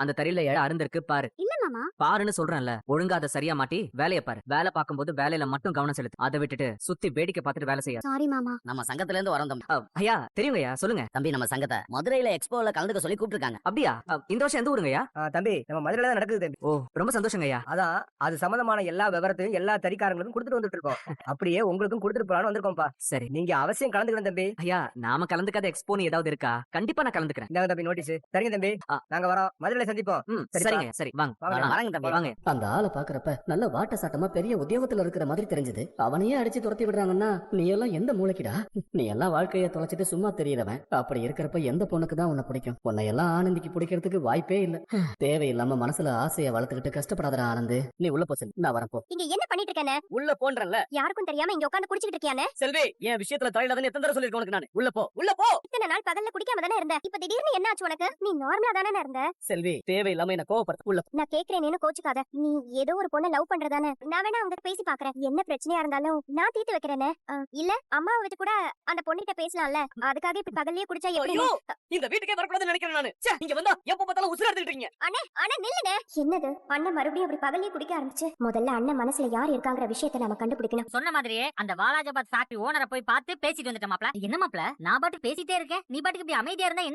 அந்த தறியில இழ அருந்திருக்கு பாரு. இல்ல மாமா. பாருன்னு சொல்றேன்ல. ஒழுங்கா அத சரியா மாட்டி வேலைய பாரு. வேலை பார்க்கும்போது வேலையில மட்டும் கவனம் செலுத்து. அத விட்டுட்டு சுத்தி வேடிக்கை பார்த்துட்டு வேலை செய்யாத. சாரி மாமா. நம்ம சங்கத்துல இருந்து வரோம் தம்பி. ஐயா தெரியுங்கய்யா, சொல்லுங்க. தம்பி நம்ம சங்கத்தை மதுரையில எக்ஸ்போல கலந்துக்க சொல்லி கூப்பிட்டுருக்காங்க. அப்படியா? இந்த வருஷம் எந்த ஊருங்கய்யா? தம்பி நம்ம மதுரையில தான் நடக்குது தம்பி. ஓ, ரொம்ப சந்தோஷங்கய்யா. அதான் அது சம்பந்தமான எல்லா விவரத்தையும் எல்லா தறிக்காரங்களுக்கும் கொடுத்துட்டு வந்துட்டு இருக்கோம். அப்படியே உங்களுக்கும் கொடுத்துட்டு போலான்னு வந்திருக்கோம்ப்பா. சரி. நீங்க அவசியம் கலந்துக்கணும் தம்பி. ஐயா, நாம கலந்துக்காத எக்ஸ்போன்னு ஏதாவது இருக்கா? கண்டிப்பா நான் கலந்துக்கிறேன். இந்தாங்க தம்பி நோட்டீஸ். சரிங்க தம்பி, நாங்க வரோம். மதுரையில சந்திப்போம். சரிங்க, சரி வாங்க. வரங்க தம்பி. வாங்க. அந்த ஆளை பாக்குறப்ப நல்ல வாட்ட சாட்டமா பெரிய உத்தியோகத்துல இருக்கிற மாதிரி தெரிஞ்சது. அவனையே அடிச்சு துரத்தி விடுறாங்கன்னா நீ எல்லாம் எந்த மூளைக்குடா? நீ எல்லாம் வாழ்க்கைய தொலைச்சிட்டு சும்மா தெரியறவன். அப்படி இருக்கிறப்ப எந்த பொண்ணுக்கு தான் உன்னை பிடிக்கும்? உன்னை எல்லாம் ஆனந்திக்கு பிடிக்கிறதுக்கு வாய்ப்பே இல்ல. தேவையில்லாம மனசுல ஆசைய வளர்த்துக்கிட்டு கஷ்டப்படாதடா ஆனந்து. நீ உள்ள போ செல்வி, நான் வரப்போ. இங்க என்ன பண்ணிட்டு இருக்கேனே? உள்ள போன்றல யாருக்கும் தெரியாம இங்க உட்கார்ந்து குடிச்சிட்டு இருக்கியானே? செல்வி, என் விஷயத்துல தலையிடாதன்னு எத்தனை தடவை சொல்லிருக்கேன் உனக்கு நானு. உள்ள போ, உள்ள போ. இத்தனை நாள் பகல்ல குடிக்காம தானே இருந்த. இப்ப திடீர்னு என்ன ஆச்சு உனக்கு? நீ நார்மலா தானே இருந்த. செல்வி, தேவையில்லாம என்ன கோவப்படுத்த. உள்ள நான் கேக்குறேன்னு கோச்சுக்காத. நீ ஏதோ ஒரு பொண்ணை லவ் பண்றதானே? நான் வேணா அவங்க பேசி பாக்குறேன். என்ன பிரச்சனையா இருந்தாலும் நான் தீர்த்து வைக்கிறேனே. இல்ல அம்மாவை வச்சு கூட அந்த பொண்ணிட்ட பேசலாம்ல. அதுக்காக இப்ப பகல்லயே குடிச்சா எப்படி? இந்த வீட்டுக்கே வரக்கூடாதுன்னு நினைக்கிறேன் நானு. இங்க வந்தா எப்ப பார்த்தாலும் உசுர எடுத்துட்டு இருக்கீங்க. அண்ணே அண்ணே நில்லுனே. என்னது அண்ணன் மறுபடியும் அப்படி பகல்லயே குடிக்க ஆரம்பிச்சு? முதல்ல அண்ணன் மனசுல யார் இருக்காங்கற விஷயத்தை நாம கண்டுபிடிக்கணும். சொன்ன மாதிரியே அந்த வாலாஜாபாத் ஃபேக்டரி ஓனரை போய் பார்த்து பேசிட்டு வந்துட்டேன் மாப்ள. என்ன மாப்ள, நான் பாட்டு பேசிட்டே இருக்கேன், நீ பாட்டுக்கு இப்படி அமைதியா இருந்தா